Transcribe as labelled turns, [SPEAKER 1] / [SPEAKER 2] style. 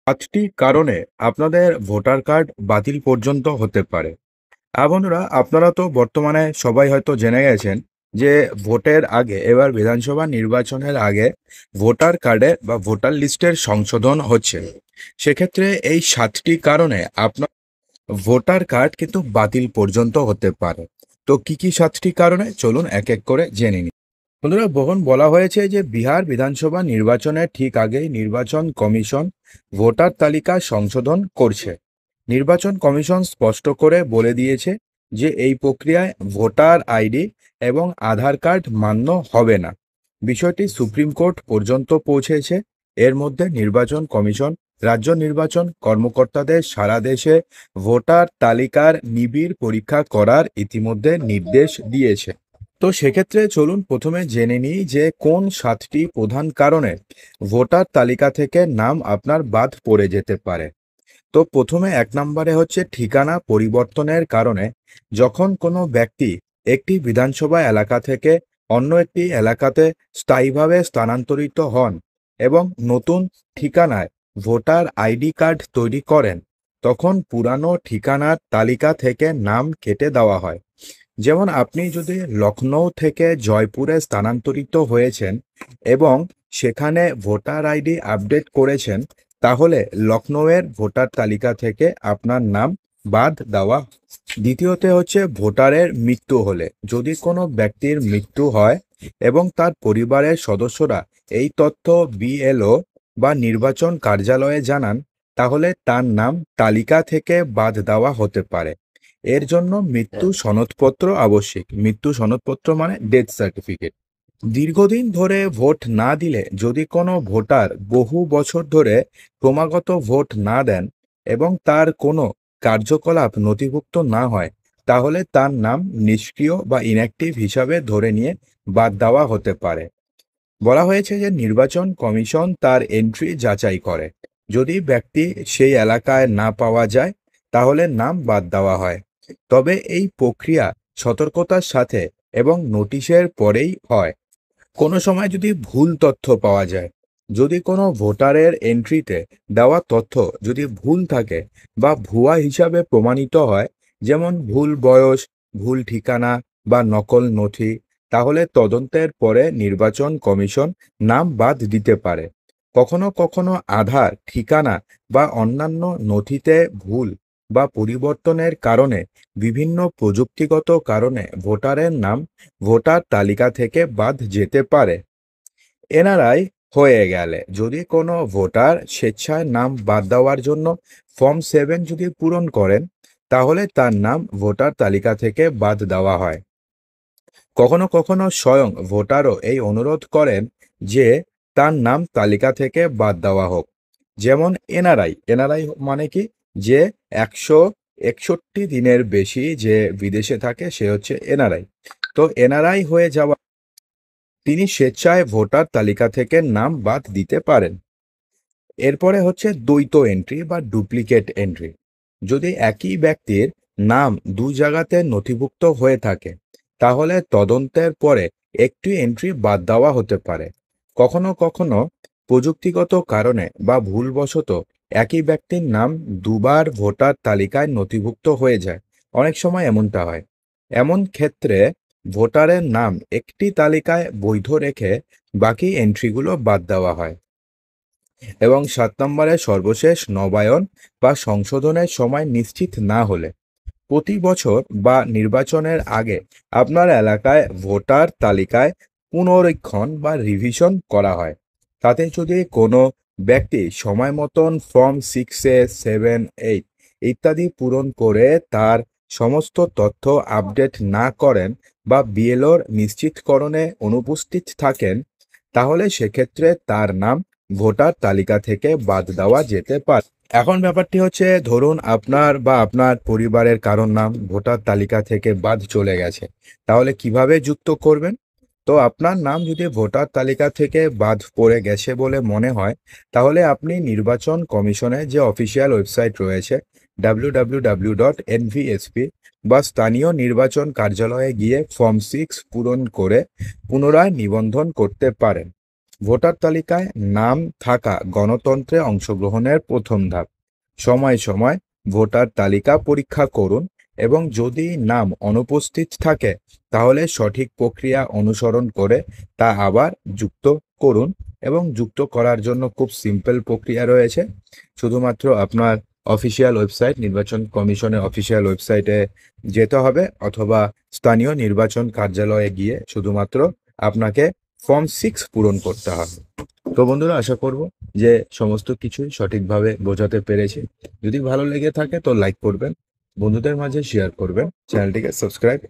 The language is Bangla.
[SPEAKER 1] পাঁচটি কারণে আপনাদের ভোটার কার্ড বাতিল পর্যন্ত হতে পারে। বন্ধুরা, আপনারা তো বর্তমানে সবাই হয়তো জেনে গেছেন যে ভোটের আগে এবার বিধানসভা নির্বাচনের আগে ভোটার কার্ডে বা ভোটার লিস্টের সংশোধন হচ্ছে। সেক্ষেত্রে এই ৭টি কারণে আপনার ভোটার কার্ড কিন্তু বাতিল পর্যন্ত হতে পারে। তো কি কি ৭টি কারণে চলুন এক এক করে জেনে নিই। বন্ধুরা, বহুন বলা হয়েছে যে বিহার বিধানসভা নির্বাচনের ঠিক আগেই নির্বাচন কমিশন ভোটার তালিকা সংশোধন করছে। নির্বাচন কমিশন স্পষ্ট করে বলে দিয়েছে যে এই প্রক্রিয়ায় ভোটার আইডি এবং আধার কার্ড মান্য হবে না। বিষয়টি সুপ্রিম কোর্ট পর্যন্ত পৌঁছেছে। এর মধ্যে নির্বাচন কমিশন রাজ্য নির্বাচন কর্মকর্তাদের সারা দেশে ভোটার তালিকার নিবিড় পরীক্ষা করার ইতিমধ্যে নির্দেশ দিয়েছে। তো সেক্ষেত্রে চলুন প্রথমে জেনে নিই যে কোন ৭টি প্রধান কারণে ভোটার তালিকা থেকে নাম আপনার বাদ পড়ে যেতে পারে। তো প্রথমে ১ নম্বরে হচ্ছে ঠিকানা পরিবর্তনের কারণে। যখন কোনো ব্যক্তি একটি বিধানসভা এলাকা থেকে অন্য একটি এলাকাতে স্থায়ীভাবে স্থানান্তরিত হন এবং নতুন ঠিকানায় ভোটার আইডি কার্ড তৈরি করেন, তখন পুরানো ঠিকানার তালিকা থেকে নাম কেটে দেওয়া হয়। যেমন আপনি যদি লখনৌ থেকে জয়পুরে স্থানান্তরিত হয়েছেন এবং সেখানে ভোটার আইডি আপডেট করেছেন, তাহলে লখনৌয়ের ভোটার তালিকা থেকে আপনার নাম বাদ দেওয়া। দ্বিতীয়ত হচ্ছে ভোটারের মৃত্যু হলে। যদি কোনো ব্যক্তির মৃত্যু হয় এবং তার পরিবারের সদস্যরা এই তথ্য বিএলও বা নির্বাচন কার্যালয়ে জানান, তাহলে তার নাম তালিকা থেকে বাদ দেওয়া হতে পারে। এর জন্য মৃত্যু সনদপত্র আবশ্যিক। মৃত্যু সনদপত্র মানে ডেথ সার্টিফিকেট। দীর্ঘদিন ধরে ভোট না দিলে, যদি কোনো ভোটার বহু বছর ধরে ক্রমাগত ভোট না দেন এবং তার কোনো কার্যকলাপ নথিভুক্ত না হয়, তাহলে তার নাম নিষ্ক্রিয় বা ইনঅ্যাক্টিভ হিসাবে ধরে নিয়ে বাদ দেওয়া হতে পারে। বলা হয়েছে যে নির্বাচন কমিশন তার এন্ট্রি যাচাই করে। যদি ব্যক্তি সেই এলাকায় না পাওয়া যায়, তাহলে নাম বাদ দেওয়া হয়। তবে এই প্রক্রিয়া সতর্কতার সাথে এবং নোটিশের পরেই হয়। কোনো সময় যদি ভুল তথ্য পাওয়া যায়, যদি কোনো ভোটারের এন্ট্রিতে দেওয়া তথ্য যদি ভুল থাকে বা ভুয়া হিসাবে প্রমাণিত হয়, যেমন ভুল বয়স, ভুল ঠিকানা বা নকল নথি, তাহলে তদন্তের পরে নির্বাচন কমিশন নাম বাদ দিতে পারে। কখনো কখনো আধার, ঠিকানা বা অন্যান্য নথিতে ভুল বা পরিবর্তনের কারণে বিভিন্ন প্রযুক্তিগত কারণে ভোটারের নাম ভোটার তালিকা থেকে বাদ যেতে পারে। এনআরআই হয়ে গেলে, যদি কোনো ভোটার স্বেচ্ছায় নাম বাদ দেওয়ার জন্য ফর্ম 7 যদি পূরণ করেন, তাহলে তার নাম ভোটার তালিকা থেকে বাদ দেওয়া হয়। কখনো কখনো স্বয়ং ভোটারও এই অনুরোধ করেন যে তার নাম তালিকা থেকে বাদ দেওয়া হোক। যেমন এনআরআই। এনআরআই মানে কি? যে ১৬১ দিনের বেশি যে বিদেশে থাকে, সে হচ্ছে এনআরআই। তো এনআরআই হয়ে যাওয়া তিনি স্বেচ্ছায় ভোটার তালিকা থেকে নাম বাদ দিতে পারেন। এরপরে হচ্ছে দ্বৈত এন্ট্রি বা ডুপ্লিকেট এন্ট্রি। যদি একই ব্যক্তির নাম দু জায়গাতে নথিভুক্ত হয়ে থাকে, তাহলে তদন্তের পরে একটি এন্ট্রি বাদ দেওয়া হতে পারে। কখনো কখনো প্রযুক্তিগত কারণে বা ভুলবশত একই ব্যক্তির নাম দুবার ভোটার তালিকায় নথিভুক্ত হয়ে যায়। অনেক সময় এমনটা হয়। এমন ক্ষেত্রে ভোটারের নাম একটি তালিকায় বৈধ রেখে বাকি এন্ট্রিগুলো বাদ দেওয়া হয়। এবং ৭ নম্বরে সর্বশেষ নবায়ন বা সংশোধনের সময় নিশ্চিত না হলে, প্রতি বছর বা নির্বাচনের আগে আপনার এলাকায় ভোটার তালিকায় পুনরীক্ষণ বা রিভিশন করা হয়। তাতে যদি কোনো ব্যক্তি সময় মতন ফর্ম 6A, 7, 8 ইত্যাদি পূরণ করে তার সমস্ত তথ্য আপডেট না করেন বা বিএলওর নিশ্চিতকরণে অনুপস্থিত থাকেন, তাহলে সেক্ষেত্রে তার নাম ভোটার তালিকা থেকে বাদ দেওয়া যেতে পারে। এখন ব্যাপারটি হচ্ছে, ধরুন আপনার বা আপনার পরিবারের কারোর নাম ভোটার তালিকা থেকে বাদ চলে গেছে, তাহলে কিভাবে যুক্ত করবেন? তো আপনার নাম যদি ভোটার তালিকা থেকে বাদ পড়ে গেছে বলে মনে হয়, তাহলে আপনি নির্বাচন কমিশনের যে অফিসিয়াল ওয়েবসাইট রয়েছে www.nvsp বা স্থানীয় নির্বাচন কার্যালয়ে গিয়ে ফর্ম 6 পূরণ করে পুনরায় নিবন্ধন করতে পারেন। ভোটার তালিকায় নাম থাকা গণতন্ত্রে অংশগ্রহণের প্রথম ধাপ। সময় সময় ভোটার তালিকা পরীক্ষা করুন এবং যদি নাম অনুপস্থিত থাকে তাহলে সঠিক প্রক্রিয়া অনুসরণ করে তা আবার যুক্ত করুন। এবং যুক্ত করার জন্য খুব সিম্পল প্রক্রিয়া রয়েছে। শুধুমাত্র আপনার অফিসিয়াল ওয়েবসাইট, নির্বাচন কমিশনের অফিসিয়াল ওয়েবসাইটে যেতে হবে অথবা স্থানীয় নির্বাচন কার্যালয়ে গিয়ে শুধুমাত্র আপনাকে ফর্ম 6 পূরণ করতে হবে। তো বন্ধুরা, আশা করব যে সমস্ত কিছুই সঠিকভাবে বোঝাতে পেরেছি। যদি ভালো লেগে থাকে তো লাইক করবেন, বন্ধুদের মাঝে শেয়ার করবেন, চ্যানেলটিকে সাবস্ক্রাইব